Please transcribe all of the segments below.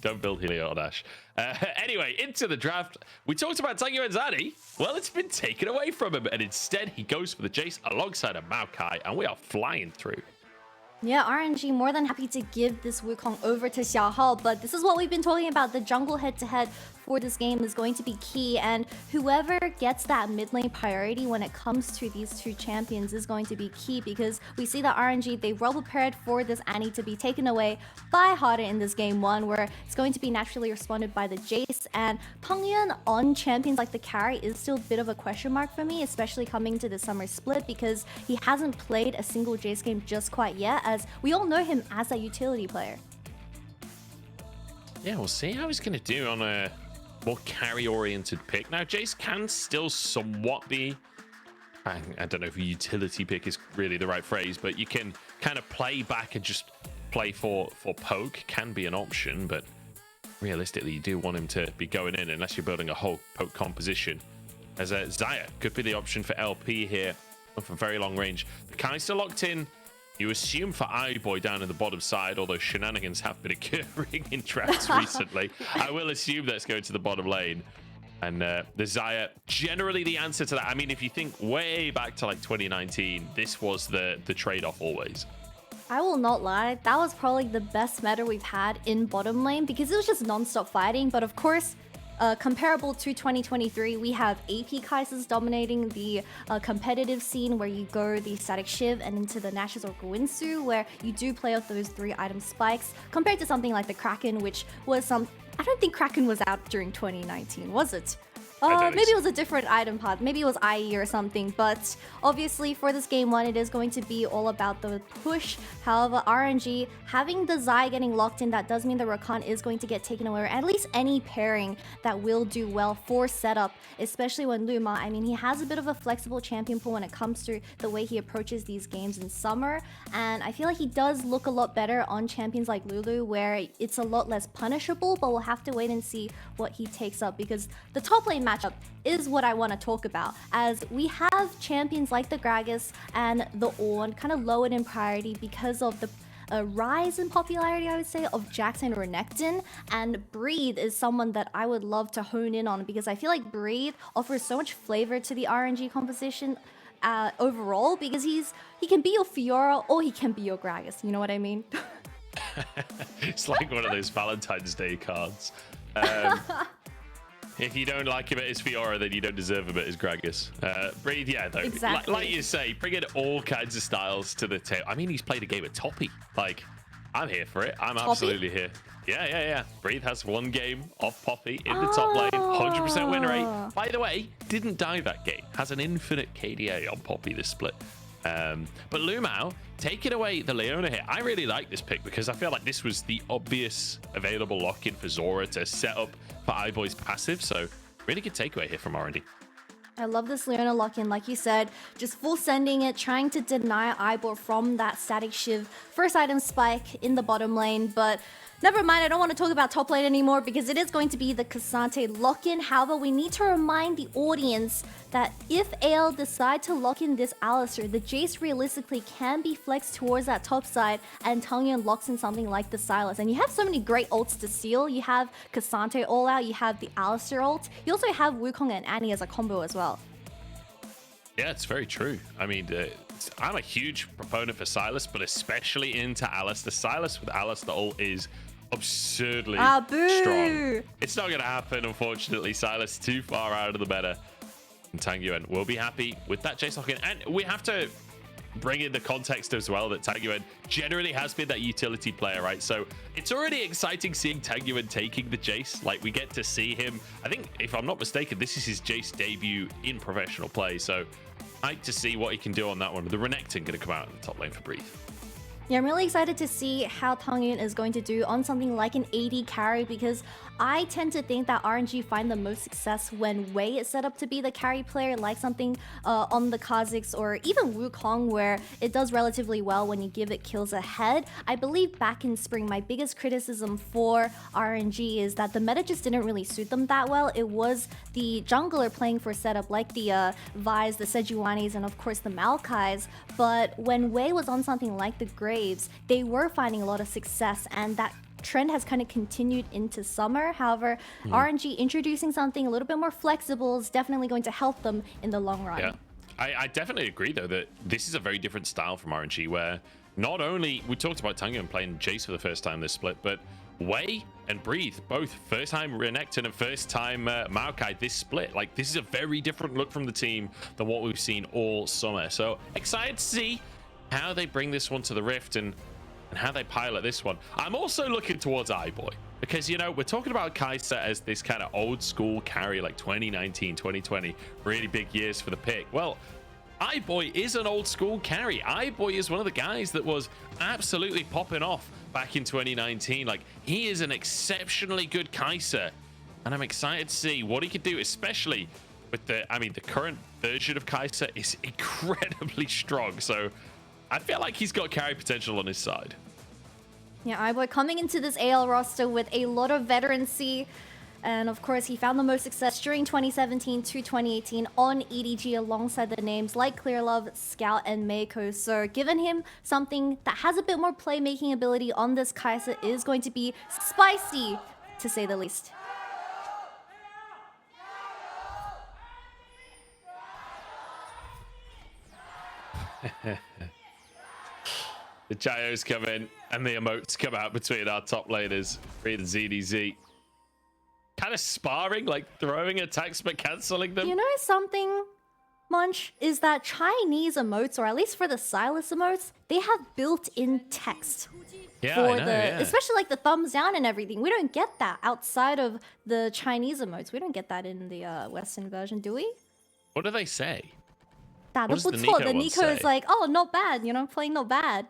don't build Helio Dash. Anyway, into the draft. We talked about Tangyuan's Addy. Well, it's been taken away from him, and instead he goes for the Jace alongside a Maokai, and we are flying through. Yeah, RNG more than happy to give this Wukong over to Xiaohao, but this is what we've been talking about. The jungle head-to-head for this game is going to be key, and whoever gets that mid lane priority when it comes to these two champions is going to be key, because we see that RNG, they well prepared for this Annie to be taken away by Harden in this game 1, where it's going to be naturally responded by the Jace, and Tangyuan on champions like the carry is still a bit of a question mark for me, especially coming to the summer split, because he hasn't played a single Jace game just quite yet, as we all know him as a utility player. Yeah, we'll see how he's going to do on a more carry-oriented pick. Now, Jace can still somewhat be, I don't know if a utility pick is really the right phrase, but you can kind of play back and just play for poke, can be an option, but realistically, you do want him to be going in unless you're building a whole poke composition. As a Xayah could be the option for LP here for very long range. The Kai's still locked in. You assume for iBoy down in the bottom side, although shenanigans have been occurring in drafts recently. I will assume that's going to the bottom lane. And the Xayah, generally the answer to that. I mean, if you think way back to like 2019, this was the trade-off always. I will not lie, that was probably the best meta we've had in bottom lane, because it was just non-stop fighting. But of course, comparable to 2023, we have AP Kaisers dominating the competitive scene, where you go the Static Shiv and into the Nash's or Guinsu, where you do play off those 3 item spikes, compared to something like the Kraken, which was some... I don't think Kraken was out during 2019, was it? Maybe it was a different item pod. Maybe it was IE or something. But obviously for this game 1, it is going to be all about the push. However, RNG, having the Xayah getting locked in, that does mean the Rakan is going to get taken away. Or at least any pairing that will do well for setup, especially when LvMao, I mean, he has a bit of a flexible champion pool when it comes to the way he approaches these games in summer. And I feel like he does look a lot better on champions like Lulu, where it's a lot less punishable. But we'll have to wait and see what he takes up, because the top lane matchup is what I want to talk about, as we have champions like the Gragas and the Ornn kind of lowered in priority because of the rise in popularity, I would say, of Jackson or Renekton. And Breathe is someone that I would love to hone in on, because I feel like Breathe offers so much flavor to the RNG composition overall, because he can be your Fiora or he can be your Gragas, you know what I mean? It's like one of those Valentine's Day cards. If you don't like him at his Fiora, then you don't deserve him at his Gragas. Breathe, yeah, though. Exactly. Like you say, bring in all kinds of styles to the table. I mean, he's played a game of Toppy. Like, I'm here for it. I'm Toppy? absolutely here. Yeah. Breathe has 1 game off Poppy in the top lane. 100% win rate. By the way, didn't die that game. Has an infinite KDA on Poppy this split. But LvMao, taking away the Leona here. I really like this pick, because I feel like this was the obvious available lock-in for Zorah to set up for iBoy's passive. So really good takeaway here from R&D. I love this Leona lock-in, like you said, just full sending it, trying to deny Ivor from that Static Shiv first item spike in the bottom lane. But never mind, I don't want to talk about top lane anymore, because it is going to be the K'Sante lock-in. However, we need to remind the audience that if AL decide to lock in this Alistar, the Jace realistically can be flexed towards that top side, and Tangyuan locks in something like the Sylas. And you have so many great ults to steal. You have K'Sante all out, you have the Alistar ult, you also have Wukong and Annie as a combo as well. Yeah, it's very true. I mean, I'm a huge proponent for Sylas, but especially into Alistar. Sylas with Alistar ult is absurdly strong. It's not going to happen, unfortunately. Sylas too far out of the meta. And Tangyuan will be happy with that Jace lock-in. And we have to bring in the context as well that Tangyuan generally has been that utility player, right? So it's already exciting seeing Tangyuan taking the Jace. Like, we get to see him. I think, if I'm not mistaken, this is his Jace debut in professional play. So I'd to see what he can do on that one. The Renekton going to come out in the top lane for Breathe. Yeah, I'm really excited to see how Tangyuan is going to do on something like an AD carry, because I tend to think that RNG find the most success when Wei is set up to be the carry player, like something on the Kha'Zix or even Wukong, where it does relatively well when you give it kills ahead. I believe back in spring, my biggest criticism for RNG is that the meta just didn't really suit them that well. It was the jungler playing for setup, like the Vi's, the Sejuanis, and of course the Maokais. But when Wei was on something like the Graves, they were finding a lot of success, and that trend has kind of continued into summer. However, RNG introducing something a little bit more flexible is definitely going to help them in the long run. Yeah, I definitely agree though that this is a very different style from RNG, where not only we talked about Tangyuan playing Jace for the first time this split, but Wei and Breathe both first time Renekton and first time Maokai this split. Like, this is a very different look from the team than what we've seen all summer. So excited to see how they bring this one to the Rift and how they pilot this one. I'm also looking towards iBoy because, you know, we're talking about Kai'Sa as this kind of old school carry, like 2019, 2020, really big years for the pick. Well, iBoy is an old school carry. iBoy is one of the guys that was absolutely popping off back in 2019. Like, he is an exceptionally good Kai'Sa, and I'm excited to see what he could do, especially with the current version of Kai'Sa is incredibly strong. So I feel like he's got carry potential on his side. Yeah, iBoy coming into this AL roster with a lot of veterancy. And of course, he found the most success during 2017 to 2018 on EDG alongside the names like Clearlove, Scout, and Meiko. So giving him something that has a bit more playmaking ability on this Kai'Sa is going to be spicy, to say the least. The gyos come in and the emotes come out between our top laners, Reed and ZDZ. Kind of sparring, like throwing attacks but canceling them. You know something, Munch, is that Chinese emotes, or at least for the Silas emotes, they have built-in text. Yeah, for I know, yeah. Especially like the thumbs down and everything. We don't get that outside of the Chinese emotes. We don't get that in the Western version, do we? What do they say? What does the Nico is like, oh, not bad, you know, playing not bad.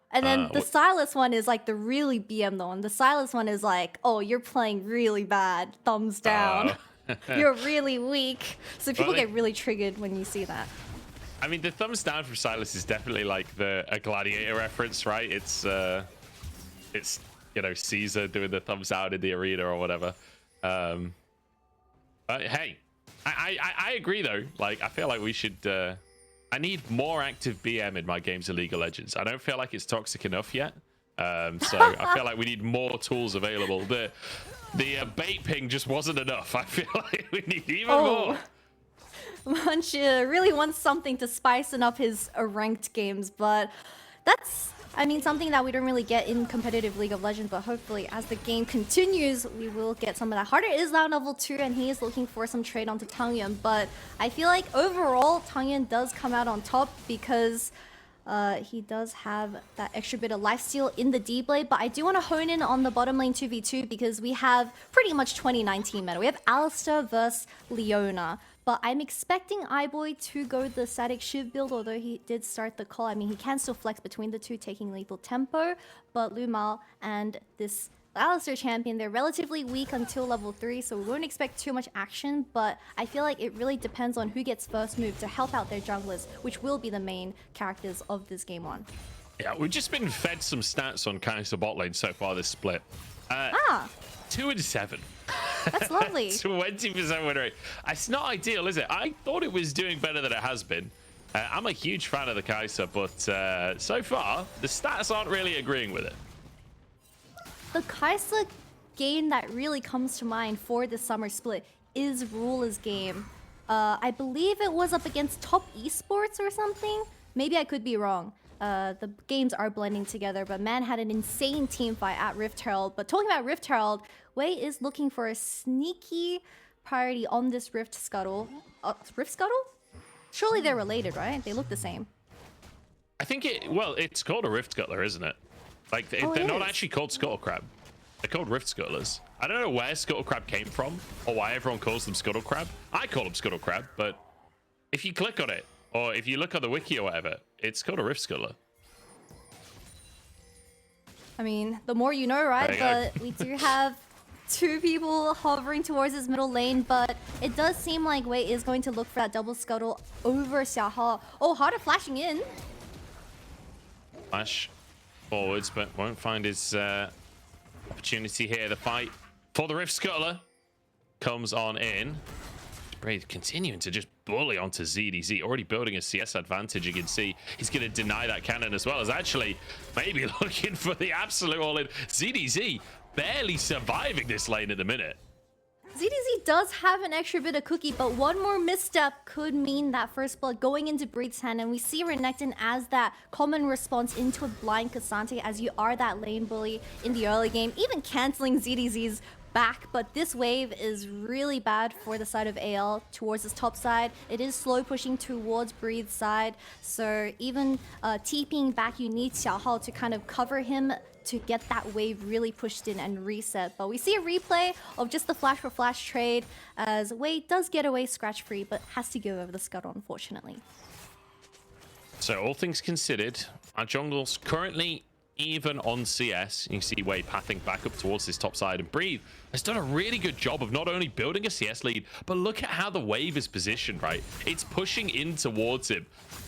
And then the Silas one is like the really BM though, and the Silas one is like, oh, you're playing really bad, thumbs down. You're really weak. So people get really triggered when you see that. I mean, the thumbs down from Silas is definitely like a gladiator reference, right? It's you know, Caesar doing the thumbs out in the arena or whatever. But hey, I agree though. Like, I feel like we should. I need more active BM in my games of League of Legends. I don't feel like it's toxic enough yet. So I feel like we need more tools available. The bait ping just wasn't enough. I feel like we need even more. Munch really wants something to spicing up his ranked games, but that's, I mean, something that we don't really get in competitive League of Legends, but hopefully as the game continues, we will get some of that. Harder is now level 2, and he is looking for some trade onto Tangyuan, but I feel like overall, Tangyuan does come out on top because he does have that extra bit of lifesteal in the D-Blade, but I do want to hone in on the bottom lane 2v2 because we have pretty much 2019 meta. We have Alistar versus Leona. But I'm expecting iBoy to go the static Shiv build, although he did start the call. I mean, he can still flex between the two, taking lethal tempo. But LvMao and this Alistar champion, they're relatively weak until level 3, so we won't expect too much action. But I feel like it really depends on who gets first move to help out their junglers, which will be the main characters of this game one. Yeah, we've just been fed some stats on Kai'Sa bot lane so far this split. 2 and 7. That's lovely. 20% win rate. It's not ideal, is it? I thought it was doing better than it has been. I'm a huge fan of the Kai'Sa, but so far, the stats aren't really agreeing with it. The Kai'Sa game that really comes to mind for the summer split is Ruler's game. I believe it was up against Top Esports or something. Maybe I could be wrong. The games are blending together, but man had an insane team fight at Rift Herald. But talking about Rift Herald, Wei is looking for a sneaky priority on this Rift Scuttle. Rift Scuttle? Surely they're related, right? They look the same. I think it's called a Rift Scuttler, isn't it? Like, they're not actually called Scuttle Crab. They're called Rift Scuttlers. I don't know where Scuttle Crab came from or why everyone calls them Scuttle Crab. I call them Scuttle Crab, but if you click on it, or if you look on the wiki or whatever, it's called a Rift Scuttler. I mean, the more you know, right? But we do have 2 people hovering towards his middle lane, but it does seem like Wei is going to look for that double scuttle over Xiaohao. Oh, Harder flashing in. Flash forwards, but won't find his opportunity here. The fight for the Rift Scuttler comes on in. Brave continuing to just bully onto ZDZ, already building a CS advantage. You can see he's going to deny that cannon as well as actually maybe looking for the absolute all-in. ZDZ barely surviving this lane at the minute. ZDZ does have an extra bit of cookie, but one more misstep could mean that first blood going into Breed's hand, and we see Renekton as that common response into a blind K'Sante as you are that lane bully in the early game, even canceling ZDZ's back. But this wave is really bad for the side of AL towards his top side. It is slow pushing towards Breed's side, so even TPing back, you need Xiaohao to kind of cover him to get that wave really pushed in and reset. But we see a replay of just the flash for flash trade as Wade does get away scratch free, but has to go over the scuttle, unfortunately. So all things considered, our jungle's currently even on CS. You can see Wade pathing back up towards his top side, and Breathe has done a really good job of not only building a CS lead, but look at how the wave is positioned, right? It's pushing in towards him.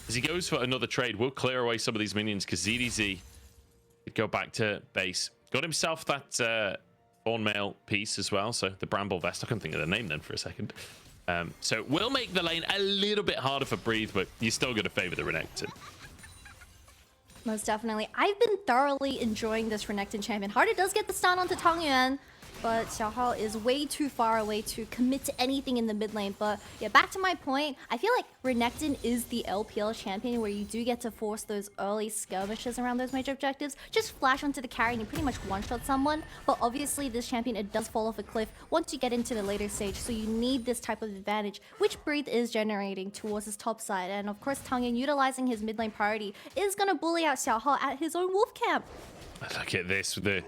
As he goes for another trade, we'll clear away some of these minions because ZDZ go back to base. Got himself that Thornmail piece as well, so the Bramble Vest. I couldn't think of the name then for a second. So we'll make the lane a little bit harder for Breathe, but you're still going to favor the Renekton. Most definitely. I've been thoroughly enjoying this Renekton champion. Harder does get the stun onto Tangyuan, but Xiaohao is way too far away to commit to anything in the mid lane. But yeah, back to my point, I feel like Renekton is the LPL champion where you do get to force those early skirmishes around those major objectives. Just flash onto the carry and you pretty much one-shot someone. But obviously this champion, it does fall off a cliff once you get into the later stage. So you need this type of advantage, which Breathe is generating towards his top side. And of course, Tangyuan, utilizing his mid lane priority, is going to bully out Xiaohao at his own wolf camp. Look at this. The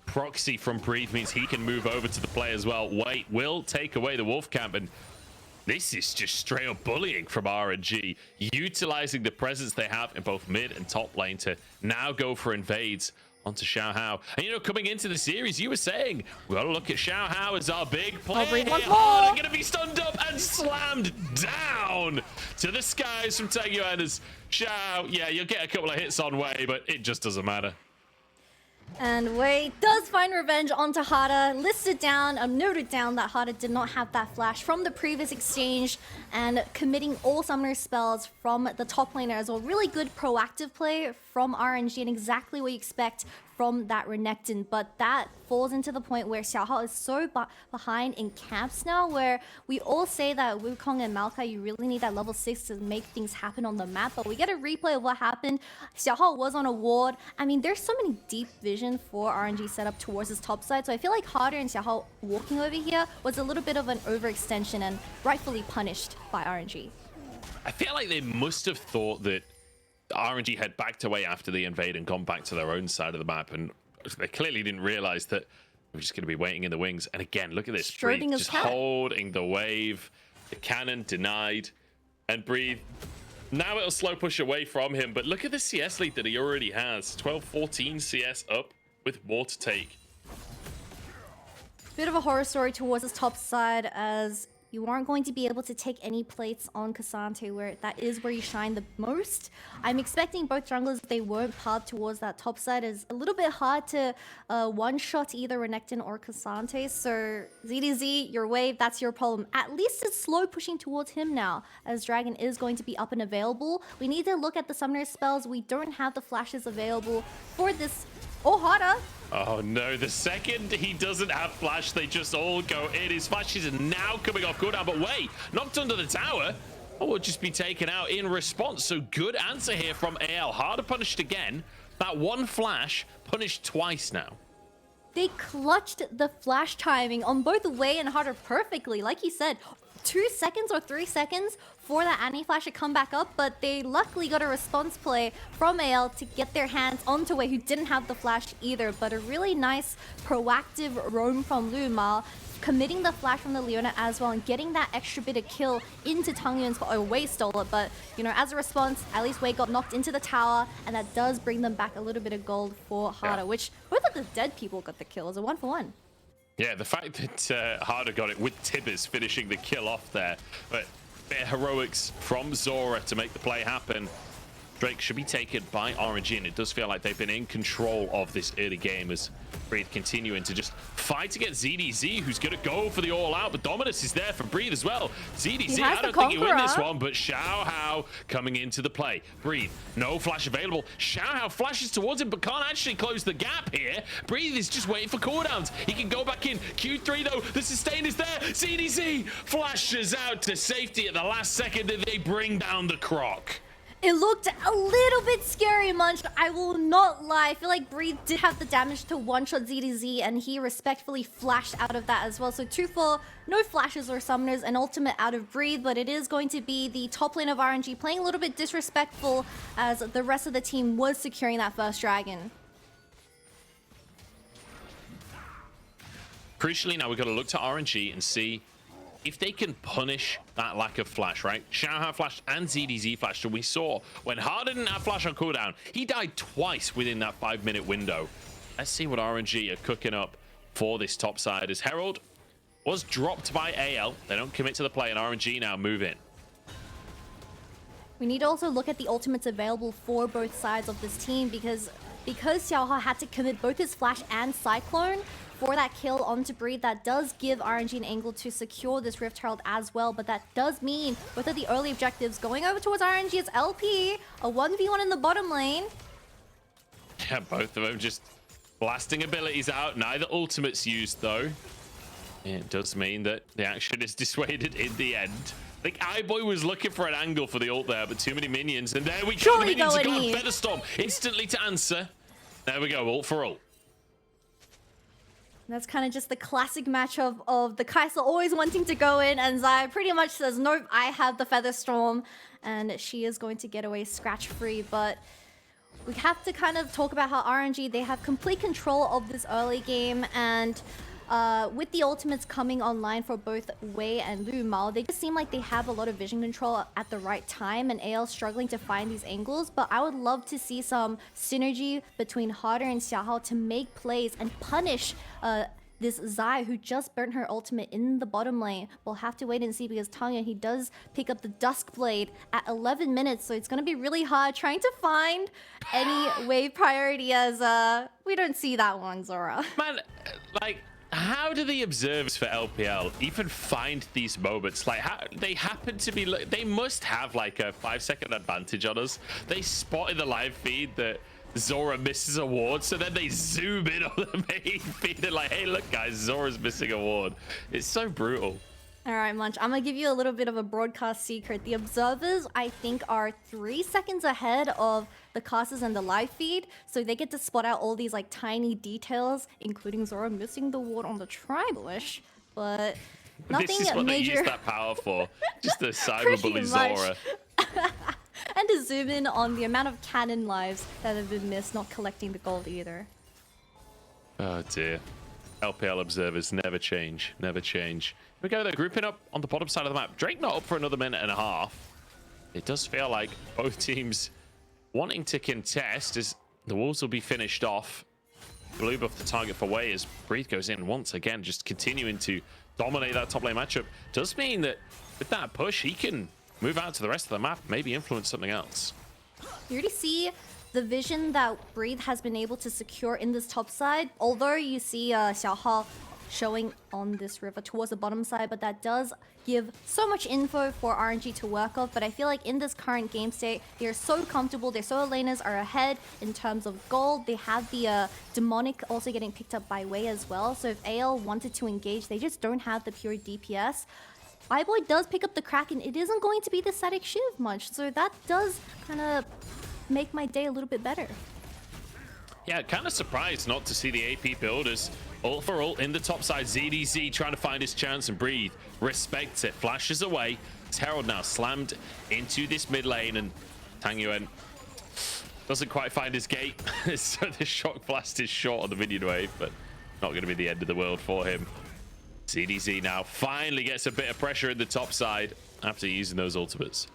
proxy from Breathe means he can move over to the play as well. Wait, will take away the wolf camp, and this is just straight up bullying from RNG, utilizing the presence they have in both mid and top lane to now go for invades onto Xiaohao. And you know, coming into the series, you were saying, we gotta look at Xiaohao as our big play. They're gonna be stunned up and slammed down to the skies from Tangyuan as Xiao, yeah, you'll get a couple of hits on Wei, but it just doesn't matter. And Wei does find revenge onto Hada, listed down, noted down that Hada did not have that flash from the previous exchange, and committing all summoner spells from the top laner as well. Really good proactive play from RNG and exactly what you expect from that Renekton, but that falls into the point where Xiaohao is so behind in camps now, where we all say that Wukong and Maokai, you really need that level 6 to make things happen on the map, but we get a replay of what happened. Xiaohao was on a ward. I mean, there's so many deep vision for RNG set up towards his top side, so I feel like Harder and Xiaohao walking over here was a little bit of an overextension and rightfully punished by RNG. I feel like they must have thought that RNG had backed away after the invade and gone back to their own side of the map, and they clearly didn't realize that we're just going to be waiting in the wings. And again, look at this. Breathe just holding the wave. The cannon denied. And Breathe, now it'll slow push away from him, but look at the CS lead that he already has. 12-14 CS up with more to take. Bit of a horror story towards his top side, as you aren't going to be able to take any plates on K'Sante, where that is where you shine the most. I'm expecting both junglers, if they won't path towards that top side, is a little bit hard to one-shot either Renekton or K'Sante. So ZDZ, your wave, that's your problem. At least it's slow pushing towards him now, as Dragon is going to be up and available. We need to look at the summoner spells. We don't have the flashes available for this. Oh, Hada! Oh no, the second he doesn't have flash, they just all go in. His flash is now coming off cooldown, but wait, knocked under the tower. Oh, will just be taken out in response. So good answer here from AL. Harder punished again. That one flash punished twice now. They clutched the flash timing on both Wei and Harder perfectly. Like you said, 2 seconds or 3 seconds for that anti-flash to come back up, but they luckily got a response play from AL to get their hands onto Wei, who didn't have the flash either. But a really nice proactive roam from LvMao, committing the flash from the Leona as well, and getting that extra bit of kill into Tangyuan's spot. Oh, Wei stole it, but you know, as a response, at least Wei got knocked into the tower, and that does bring them back a little bit of gold for Hada, which both of the dead people got the kill. It was a 1-for-1. Yeah, the fact that Harder got it with Tibbers finishing the kill off there, but their heroics from Zorah to make the play happen. Drake should be taken by RNG, and it does feel like they've been in control of this early game as Breathe continuing to just fight against ZDZ, who's going to go for the all-out, but Dominus is there for Breathe as well. ZDZ, I don't think you win this one, but Xiaohao coming into the play. Breathe, no flash available. Xiaohao flashes towards him, but can't actually close the gap here. Breathe is just waiting for cooldowns. He can go back in. Q3, though, the sustain is there. ZDZ flashes out to safety at the last second, and they bring down the Croc. It looked a little bit scary, Munch. I will not lie. I feel like Breathe did have the damage to one-shot ZDZ, and he respectfully flashed out of that as well. So 2-4, no flashes or summoners, an ultimate out of Breathe, but it is going to be the top lane of RNG playing a little bit disrespectful as the rest of the team was securing that first dragon. Crucially, now we've got to look to RNG and see if they can punish that lack of flash, right? Xiaohao flashed and ZDZ flashed, and we saw when Harden didn't have flash on cooldown, he died twice within that 5-minute window. Let's see what RNG are cooking up for this top side, as Herald was dropped by AL. They don't commit to the play, and RNG now move in. We need to also look at the ultimates available for both sides of this team, because Xiaohao had to commit both his flash and cyclone for that kill onto Breathe. That does give RNG an angle to secure this Rift Herald as well, but that does mean both of the early objectives going over towards RNG is LP, a 1v1 in the bottom lane. Yeah, both of them just blasting abilities out. Neither ultimates used, though. It does mean that the action is dissuaded in the end. I think iBoy was looking for an angle for the ult there, but too many minions. And there we go. The minions are gone. Featherstorm instantly to answer. There we go. Ult for ult. That's kind of just the classic match of the Kai'Sa always wanting to go in, and Zai pretty much says, nope, I have the Featherstorm, and she is going to get away scratch-free. But we have to kind of talk about how RNG, they have complete control of this early game, and with the ultimates coming online for both Wei and LvMao, they just seem like they have a lot of vision control at the right time, and AL struggling to find these angles. But I would love to see some synergy between Harder and Xiaohao to make plays and punish this Zai, who just burnt her ultimate in the bottom lane. We'll have to wait and see, because Tangyuan, he does pick up the Dusk Blade at 11 minutes, so it's going to be really hard trying to find any wave priority, as we don't see that one, Zorah. Man, like, how do the observers for LPL even find these moments? Like, how they happen to be, they must have like a 5-second advantage on us. They spot in the live feed that Zorah misses a ward, so then they zoom in on the main feed and like, hey, look guys, Zorah's missing a ward. It's so brutal. All right, Munch, I'm gonna give you a little bit of a broadcast secret. The observers, I think, are 3 seconds ahead of the casters and the live feed, so they get to spot out all these like tiny details, including Zorah missing the ward on the Tribalish, but nothing this is what major. They use that power for, just to cyberbully Zorah. And to zoom in on the amount of cannon lives that have been missed, not collecting the gold either. Oh dear. LPL observers never change, never change. Here we go, they're grouping up on the bottom side of the map. Drake not up for another minute and a half. It does feel like both teams wanting to contest, as the Wolves will be finished off. Blue buff the target for Wei as Breathe goes in once again, just continuing to dominate that top lane matchup. Does mean that with that push, he can move out to the rest of the map, maybe influence something else. You already see the vision that Breathe has been able to secure in this top side, although you see Xiaohao showing on this river towards the bottom side, but that does give so much info for RNG to work off. But I feel like in this current game state, they're so comfortable. Their solo laners are ahead in terms of gold. They have the demonic also getting picked up by Wei as well. So if AL wanted to engage, they just don't have the pure DPS. iBoy does pick up the Kraken. It isn't going to be the static shiv much, so that does kind of make my day a little bit better. Yeah, kind of surprised not to see the AP builders ult for ult in the top side. ZDZ trying to find his chance, and Breathe respects it, flashes away. It's Herald now slammed into this mid lane, and Tangyuan doesn't quite find his gate. So the shock blast is short on the minion wave, but not going to be the end of the world for him. ZDZ now finally gets a bit of pressure in the top side after using those ultimates.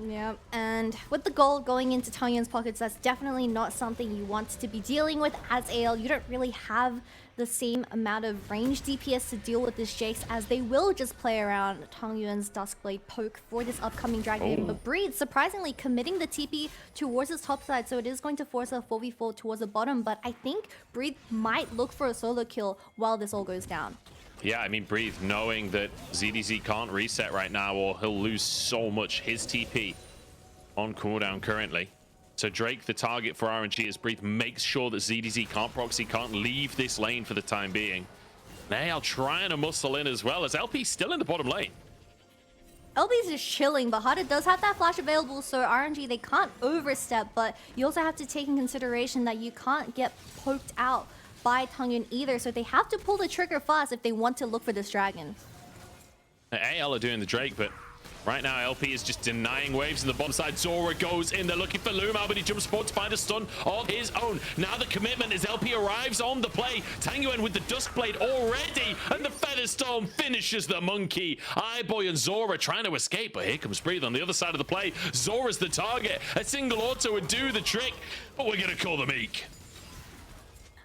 Yeah, and with the gold going into Tangyuan's pockets, that's definitely not something you want to be dealing with as AL. You don't really have the same amount of range DPS to deal with this Jace, as they will just play around Tangyuan's Duskblade poke for this upcoming dragon. But Breed surprisingly committing the TP towards his top side, so it is going to force a 4v4 towards the bottom. But I think Breed might look for a solo kill while this all goes down. Yeah, I mean, Breathe, knowing that ZDZ can't reset right now or he'll lose so much. His TP on cooldown currently. So Drake, the target for RNG, as Breathe makes sure that ZDZ can't proxy, can't leave this lane for the time being. Nail trying to muscle in as well, as LP's still in the bottom lane. LB's just chilling, but Hada does have that flash available, so RNG, they can't overstep, but you also have to take in consideration that you can't get poked out by Tangyuan either, so they have to pull the trigger fast if they want to look for this dragon. AL are doing the Drake, but right now LP is just denying waves in the bottom side. Zorah goes in there looking for LvMao, but he jumps forward to find a stun of his own. Now the commitment as LP arrives on the play. Tangyuan with the Duskblade already, and the Featherstorm finishes the monkey. Eyeboy and Zorah trying to escape, but here comes Breathe on the other side of the play. Zorah's the target. A single auto would do the trick, but we're gonna call the meek.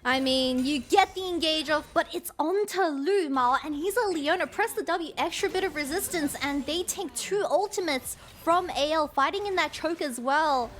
I mean, you get the engage off, but it's onto LvMao, and he's a Leona. Press the W, extra bit of resistance, and they take 2 ultimates from AL, fighting in that choke as well.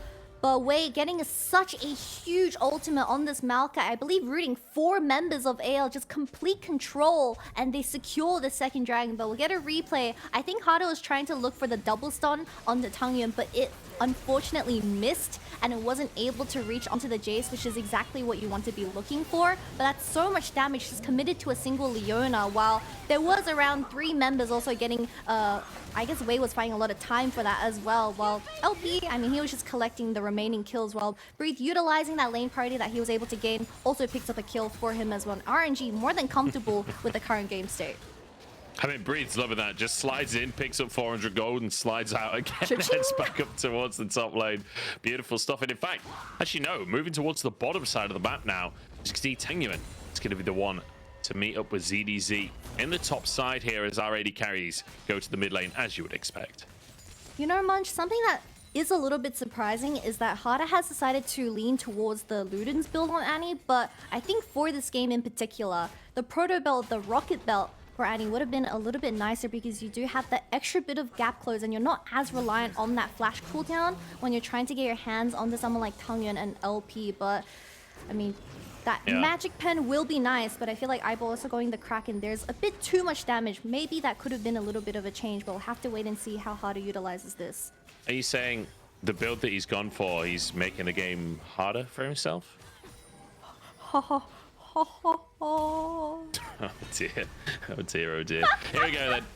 But Wei getting such a huge ultimate on this Maokai. I believe rooting 4 members of AL, just complete control, and they secure the second dragon. But we'll get a replay. I think Hado was trying to look for the double stun on the Tangyuan, but it unfortunately missed, and it wasn't able to reach onto the Jace, which is exactly what you want to be looking for. But that's so much damage just committed to a single Leona, while there was around 3 members also getting, I guess Wei was finding a lot of time for that as well. While LP, I mean, he was just collecting the remaining kills, while Breathe utilizing that lane party that he was able to gain also picks up a kill for him as well. And RNG more than comfortable with the current game state. I mean, Breed's loving that. Just slides in, picks up 400 gold, and slides out again. Heads back up towards the top lane. Beautiful stuff. And in fact, actually, no, moving towards the bottom side of the map now. You can see Tangyuan is going to be the one to meet up with ZDZ in the top side here as our AD carries go to the mid lane, as you would expect. You know, Munch, something that is a little bit surprising is that Hada has decided to lean towards the Luden's build on Annie, but I think for this game in particular, the Proto Belt, the Rocket Belt, for Annie would have been a little bit nicer, because you do have that extra bit of gap close, and you're not as reliant on that flash cooldown when you're trying to get your hands onto someone like Tangyuan and LP. But I mean, that magic pen will be nice, but I feel like Eyeball also going the Kraken, there's a bit too much damage. Maybe that could have been a little bit of a change, but we'll have to wait and see how Hada utilizes this. Are you saying the build that he's gone for, he's making the game harder for himself? Oh dear, oh dear, oh dear. Here we go then.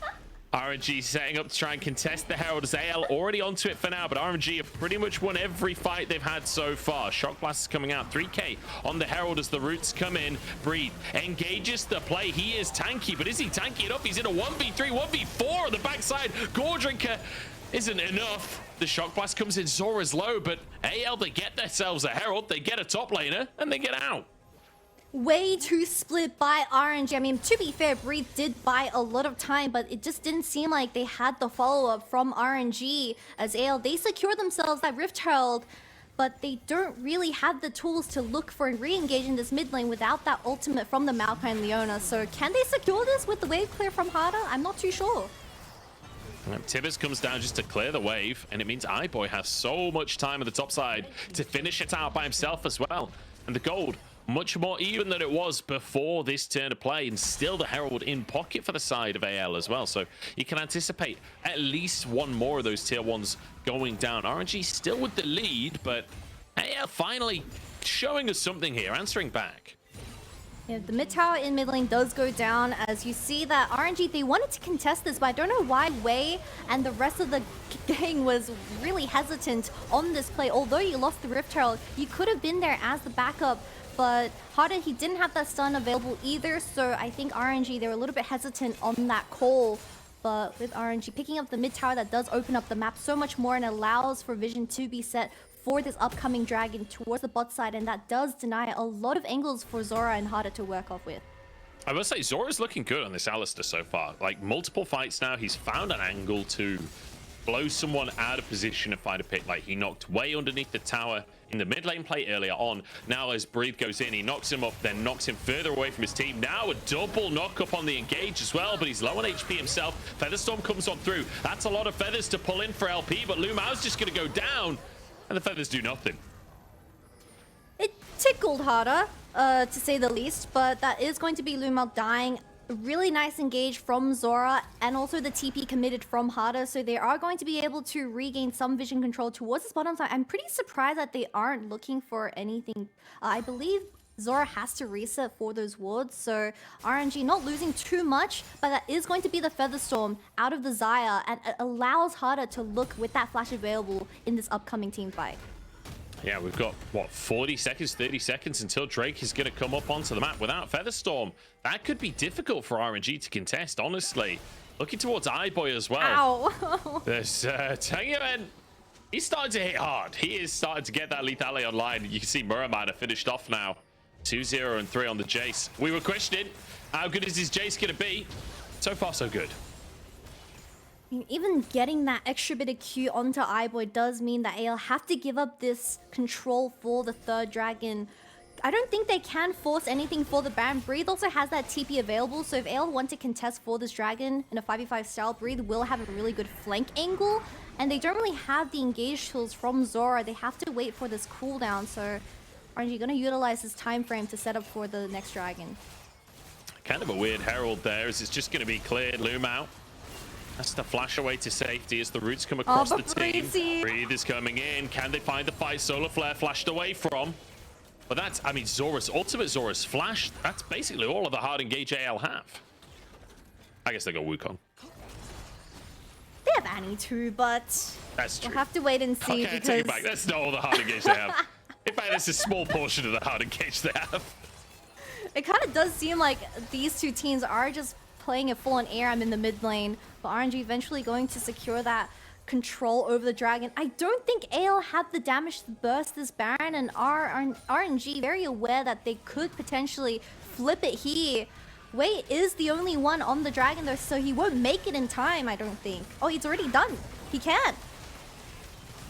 RNG setting up to try and contest the Herald, as AL already onto it for now, but RNG have pretty much won every fight they've had so far. Shock Blast is coming out, 3k on the Herald as the roots come in. Breathe engages the play. He is tanky, but is he tanky enough? He's in a 1v3, 1v4 on the backside. Gore Drinker isn't enough. The Shock Blast comes in, Zorah's low, but AL, they get themselves a Herald, they get a top laner, and they get out. Way too split by RNG. I mean, to be fair, Breathe did buy a lot of time, but it just didn't seem like they had the follow-up from RNG. As AL, they secure themselves that Rift Herald, but they don't really have the tools to look for and re-engage in this mid lane without that ultimate from the Maokai and Leona. So can they secure this with the wave clear from Hada? I'm not too sure. Tibbers comes down just to clear the wave, and it means Eyeboy has so much time on the top side to finish it out by himself as well. And the gold, much more even than it was before this turn of play, and still the Herald in pocket for the side of AL as well. So you can anticipate at least one more of those tier 1s going down. RNG still with the lead, but AL finally showing us something here, answering back. Yeah, the mid tower in mid lane does go down, as you see that RNG, they wanted to contest this, but I don't know why Wei and the rest of the gang was really hesitant on this play. Although you lost the Rift Herald, you could have been there as the backup, but Hada, he didn't have that stun available either, so I think RNG, they were a little bit hesitant on that call. But with RNG picking up the mid tower, that does open up the map so much more and allows for vision to be set for this upcoming dragon towards the bot side, and that does deny a lot of angles for Zorah and Hada to work off with. I must say, Zorah's looking good on this Alistar so far. Like, multiple fights now, he's found an angle to blow someone out of position and find a pick. Like he knocked way underneath the tower in the mid lane play earlier on. Now as Breathe goes in, he knocks him up, then knocks him further away from his team. Now a double knock up on the engage as well, but he's low on HP himself. Featherstorm comes on through. That's a lot of feathers to pull in for LP, but LvMao's just going to go down, and the feathers do nothing. It tickled harder, to say the least, but that is going to be LvMao dying. A really nice engage from Zorah, and also the TP committed from Harder, so they are going to be able to regain some vision control towards this bottom side. I'm pretty surprised that they aren't looking for anything. I believe Zorah has to reset for those wards, so RNG not losing too much, but that is going to be the Featherstorm out of the Xayah, and it allows Harder to look with that flash available in this upcoming team fight. Yeah, we've got, what, 40 seconds, 30 seconds until Drake is going to come up onto the map. Without Featherstorm, that could be difficult for RNG to contest, honestly. Looking towards iBoy as well. Ow! There's Tangyuan. He's starting to hit hard. He is starting to get that lethality online. You can see Muramana finished off now. 2-0 and 3 on the Jace. We were questioning, how good is his Jace going to be? So far, so good. Even getting that extra bit of Q onto iBoy does mean that AL have to give up this control for the third dragon. I don't think they can force anything for the Baron. Breathe also has that TP available, so if AL want to contest for this dragon in a 5v5 style, Breathe will have a really good flank angle, and they don't really have the engage tools from Zorah. They have to wait for this cooldown, so RNG gonna utilize this time frame to set up for the next dragon. Kind of a weird herald there, as it's just going to be cleared. LvMao. That's the flash away to safety as the roots come across the team. Breathe is coming in. Can they find the fight? Solar Flare flashed away from. But that's, I mean, Zorah's ultimate, Zorah's flash. That's basically all of the hard engage AL have. I guess they got Wukong. They have Annie too, but that's true. We'll have to wait and see. Okay, because... take it back. That's not all the hard engage they have. In fact, that's a small portion of the hard engage they have. It kind of does seem like these two teams are just playing a full-on ARAM in the mid lane, but RNG eventually going to secure that control over the dragon. I don't think AL have the damage to burst this Baron, and RNG very aware that they could potentially flip it here. Wei is the only one on the dragon though, so he won't make it in time, I don't think. Oh, he's already done. He can.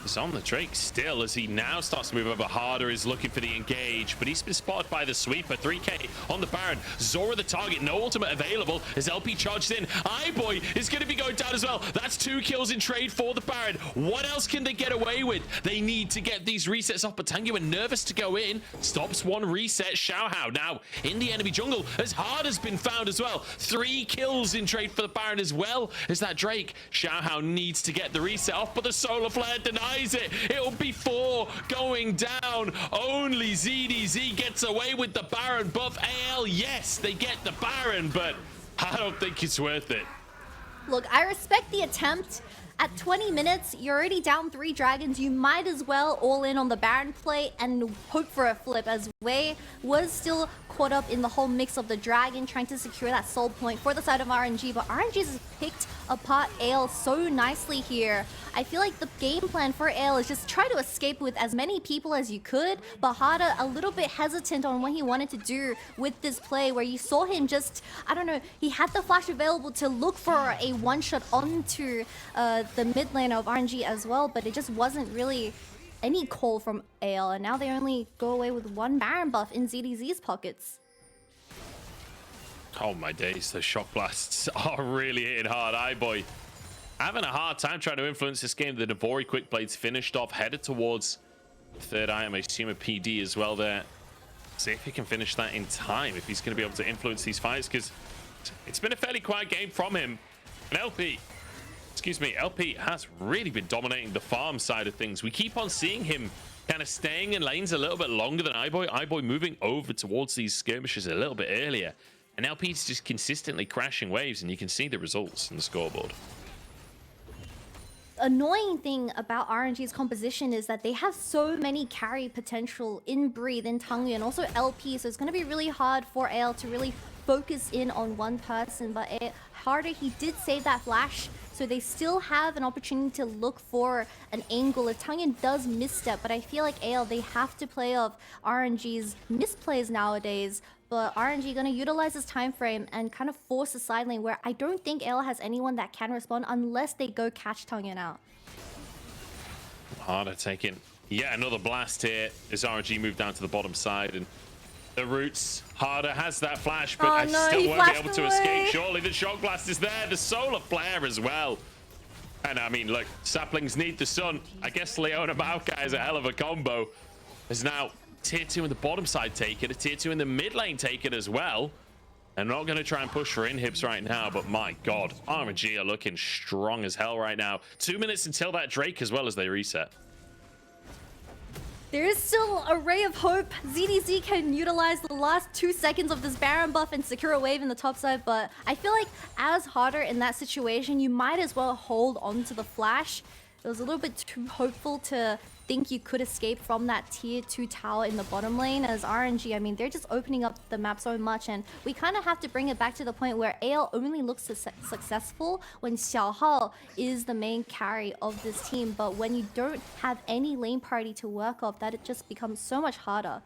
He's on the Drake still as he now starts to move over. Harder is looking for the engage, but he's been spotted by the sweeper. 3k on the Baron. Zorah the target, no ultimate available as LP charged in. iBoy is going to be going down as well. That's 2 kills in trade for the Baron. What else can they get away with? They need to get these resets off, but Tangyuan nervous to go in. Stops one reset. Xiaohao now in the enemy jungle as Hard has been found as well. 3 kills in trade for the Baron as well as that Drake. Xiaohao needs to get the reset off, but the Solar Flare denies it. It'll be 4 going down. Only ZDZ gets away with the Baron buff. AL, yes, they get the Baron, but I don't think it's worth it. Look, I respect the attempt. At 20 minutes, you're already down 3 dragons. You might as well all in on the Baron play and hope for a flip, as Wei was still caught up in the whole mix of the dragon, trying to secure that soul point for the side of RNG. But RNG has picked apart AL so nicely here. I feel like the game plan for AL is just try to escape with as many people as you could, but Harder a little bit hesitant on what he wanted to do with this play, where you saw him just, I don't know, he had the flash available to look for a one-shot onto the mid lane of RNG as well, but it just wasn't really any call from AL, and now they only go away with 1 Baron buff in ZDZ's pockets. Oh my days, the shock blasts are really hitting hard. iBoy having a hard time trying to influence this game. The Navori quick blades finished off, headed towards third item. I assume a PD as well there. See if he can finish that in time, if he's going to be able to influence these fights, because it's been a fairly quiet game from him. And LP has really been dominating the farm side of things. We keep on seeing him kind of staying in lanes a little bit longer than iBoy. iBoy moving over towards these skirmishes a little bit earlier. And LP's just consistently crashing waves, and you can see the results in the scoreboard. Annoying thing about RNG's composition is that they have so many carry potential in Breathe, in Tangyuan, and also LP, so it's going to be really hard for AL to really focus in on one person, but Harder, he did save that flash, so they still have an opportunity to look for an angle if Tangyuan does misstep. But I feel like AL, they have to play off RNG's misplays nowadays. But RNG gonna utilize this time frame and kind of force a side lane where I don't think AL has anyone that can respond unless they go catch Tangyuan out. Harder taking yet another blast here as RNG move down to the bottom side, and the roots. Harder has that flash, but I still won't be able to escape. Surely the shock blast is there, the solar flare as well. And I mean, look, saplings need the sun. I guess LvMao is a hell of a combo. There's now tier 2 in the bottom side taken, a tier 2 in the mid lane taken as well. I'm not going to try and push for inhibs right now, but my god, RNG are looking strong as hell right now. 2 minutes until that Drake as well as they reset. There is still a ray of hope. ZDZ can utilize the last 2 seconds of this Baron buff and secure a wave in the top side, but I feel like as Harder in that situation, you might as well hold on to the flash. It was a little bit too hopeful to think you could escape from that tier 2 tower in the bottom lane. As RNG, I mean, they're just opening up the map so much, and we kind of have to bring it back to the point where AL only looks successful when Xiaohao is the main carry of this team. But when you don't have any lane party to work off, that it just becomes so much harder.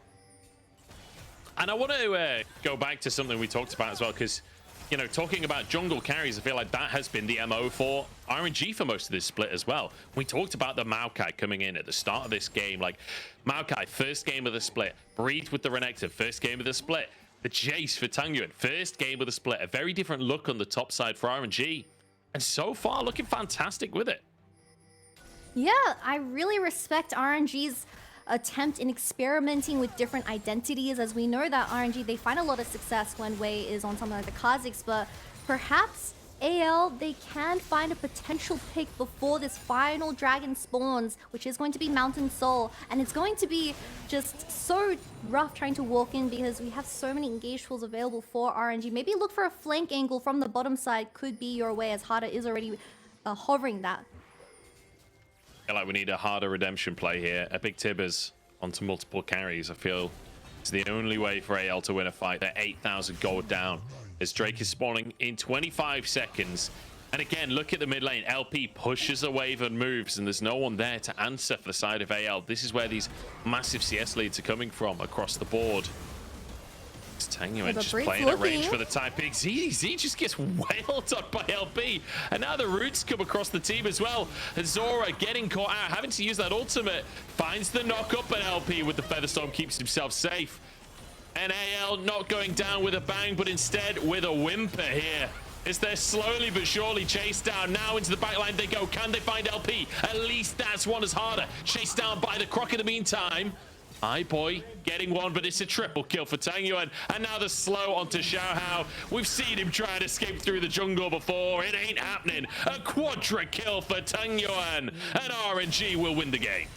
And I want to go back to something we talked about as well, because you know, talking about jungle carries, I feel like that has been the MO for RNG for most of this split as well. We talked about the Maokai coming in at the start of this game. Like, Maokai, first game of the split. Breathe with the Renekton, first game of the split. The Jace for Tangyuan, first game of the split. A very different look on the top side for RNG. And so far, looking fantastic with it. Yeah, I really respect RNG's attempt in experimenting with different identities. As we know that RNG, they find a lot of success when Wei is on something like the Kha'Zix, but perhaps AL, they can find a potential pick before this final dragon spawns, which is going to be Mountain Soul, and it's going to be just so rough trying to walk in because we have so many engaged tools available for RNG. Maybe look for a flank angle from the bottom side could be your way, as Harder is already hovering that. Like, we need a Harder redemption play here. Epic Tibbers onto multiple carries. I feel it's the only way for AL to win a fight. They're 8,000 gold down as Drake is spawning in 25 seconds. And again, look at the mid lane. LP pushes a wave and moves, and there's no one there to answer for the side of AL. This is where these massive CS leads are coming from across the board. Tangyuan just playing at range for the time pick. ZDZ just gets wailed on by LP. And now the roots come across the team as well. And Zorah getting caught out, having to use that ultimate. Finds the knock up, and LP with the Featherstorm keeps himself safe. And AL not going down with a bang, but instead with a whimper here. As they're slowly but surely chased down. Now into the backline they go. Can they find LP? At least that's one as Harder. Chased down by the Croc in the meantime. Boy getting one, but it's a triple kill for Tangyuan. And now the slow onto Xiaohao. We've seen him try to escape through the jungle before. It ain't happening. A quadra kill for Tangyuan. And RNG will win the game.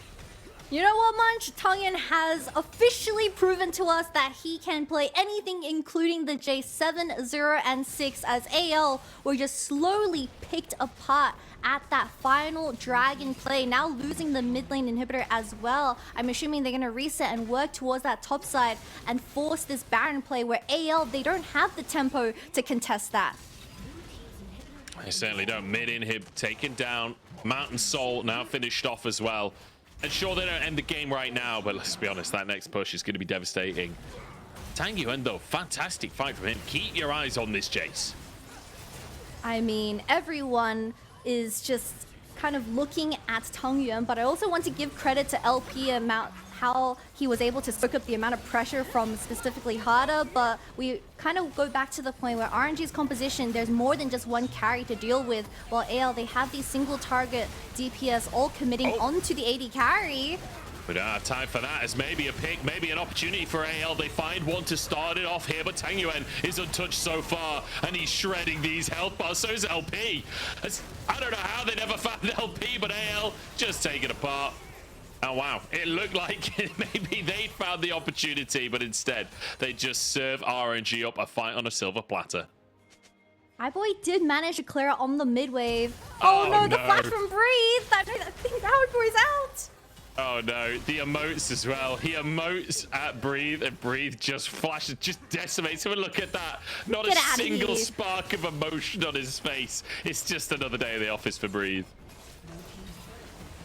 You know what, Munch? Tangyuan has officially proven to us that he can play anything, including the J7, 0, and 6, as AL were just slowly picked apart at that final dragon play. Now losing the mid lane inhibitor as well. I'm assuming they're going to reset and work towards that top side and force this Baron play where AL, they don't have the tempo to contest that. They certainly don't. Mid inhib taken down. Mountain Soul now finished off as well. And sure, they don't end the game right now, but let's be honest, that next push is going to be devastating. Tangyuan, though, fantastic fight from him. Keep your eyes on this Jace. I mean, everyone is just kind of looking at Tangyuan, but I also want to give credit to LP about how he was able to soak up the amount of pressure from specifically Harder. But we kind of go back to the point where RNG's composition, there's more than just one carry to deal with, while AL, they have these single target DPS all committing onto the AD carry. We don't have time for that, as maybe a pick, maybe an opportunity for AL. They find one to start it off here, but Tangyuan is untouched so far, and he's shredding these health bars. So is LP. I don't know how they never found LP, but AL just take it apart. Oh, wow. It looked like maybe they found the opportunity, but instead they just serve RNG up a fight on a silver platter. Boy did manage to clear it on the mid wave. Oh no, the flash from Breathe! I think Howard Boy's out! Oh no, the emotes as well. He emotes at Breathe, and Breathe just flashes, just decimates him. And look at that. Not a single spark of emotion on his face. It's just another day in the office for Breathe.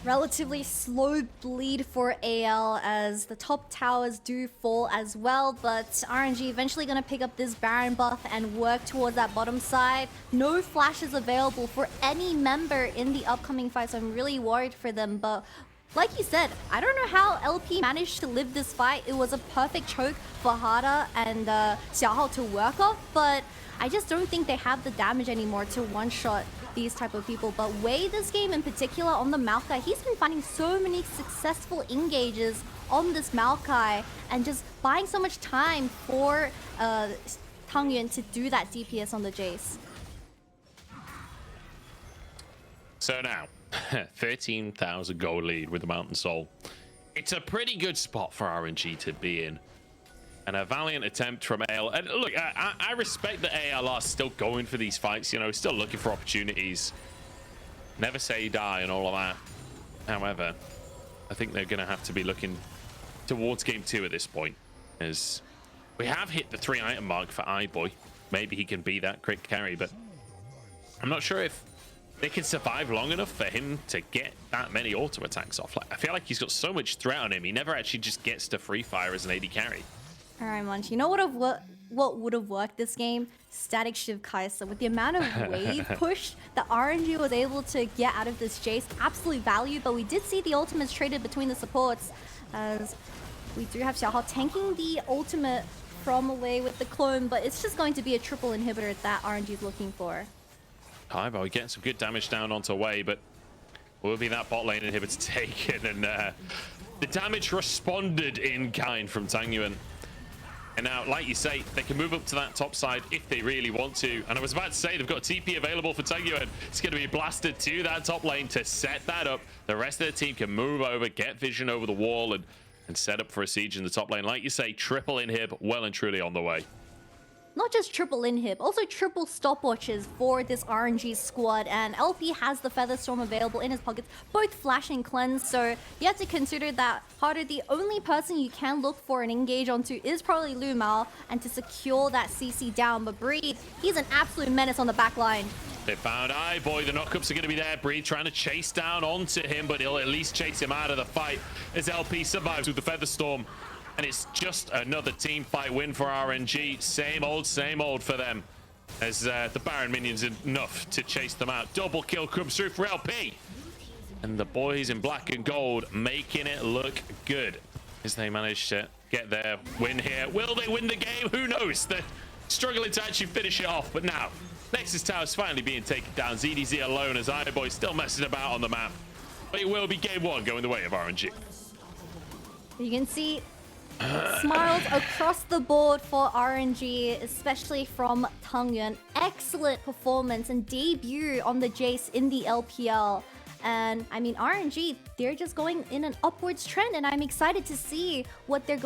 Relatively slow bleed for AL as the top towers do fall as well, but RNG eventually going to pick up this Baron buff and work towards that bottom side. No flashes available for any member in the upcoming fight, so I'm really worried for them. But like you said, I don't know how LP managed to live this fight. It was a perfect choke for Hada and Xiaohao to work off, but I just don't think they have the damage anymore to one-shot these type of people. But Wei this game in particular on the Maokai, he's been finding so many successful engages on this Maokai and just buying so much time for Tangyuan to do that DPS on the Jace. So now, 13,000 gold lead with the Mountain Soul. It's a pretty good spot for RNG to be in. And a valiant attempt from AL. And look, I respect that AL are still going for these fights, you know, still looking for opportunities. Never say die and all of that. However, I think they're going to have to be looking towards game 2 at this point, as we have hit the 3-item mark for iBoy. Maybe he can be that crit carry, but I'm not sure if they can survive long enough for him to get that many auto attacks off. Like, I feel like he's got so much threat on him, he never actually just gets to free fire as an AD carry. All right, Munch, you know what would have worked this game? Static Shiv Kai'Sa. With the amount of wave push that RNG was able to get out of this Jace, absolute value, but we did see the ultimates traded between the supports, as we do have Xiaohao tanking the ultimate from away with the clone, but it's just going to be a triple inhibitor that RNG is looking for. However, we get some good damage down onto Wei, but will be that bot lane inhibitor taken, and the damage responded in kind from Tangyuan. And now, like you say, they can move up to that top side if they really want to. And I was about to say, they've got TP available for Tangyuan. It's going to be blasted to that top lane to set that up. The rest of the team can move over, get vision over the wall, and set up for a siege in the top lane. Like you say, triple inhib, well and truly on the way. Not just triple inhib, also triple stopwatches for this RNG squad, and LP has the Featherstorm available in his pockets, both flash and cleanse, so you have to consider that Harder, the only person you can look for an engage onto is probably LvMao, and to secure that CC down. But Breathe, he's an absolute menace on the back line. They found iBoy, the knockups are going to be there. Breathe trying to chase down onto him, but he'll at least chase him out of the fight as LP survives with the Featherstorm. And it's just another team fight win for RNG. Same old for them. As the Baron minions enough to chase them out. Double kill comes through for LP. And the boys in black and gold making it look good as they manage to get their win here. Will they win the game? Who knows? They're struggling to actually finish it off. But now, Nexus Tower's finally being taken down. ZDZ alone as iBoy still messing about on the map. But it will be game 1 going the way of RNG. You can see smiles across the board for RNG, especially from Tangyuan. Excellent performance and debut on the Jace in the LPL. And I mean, RNG, they're just going in an upwards trend, and I'm excited to see what they're going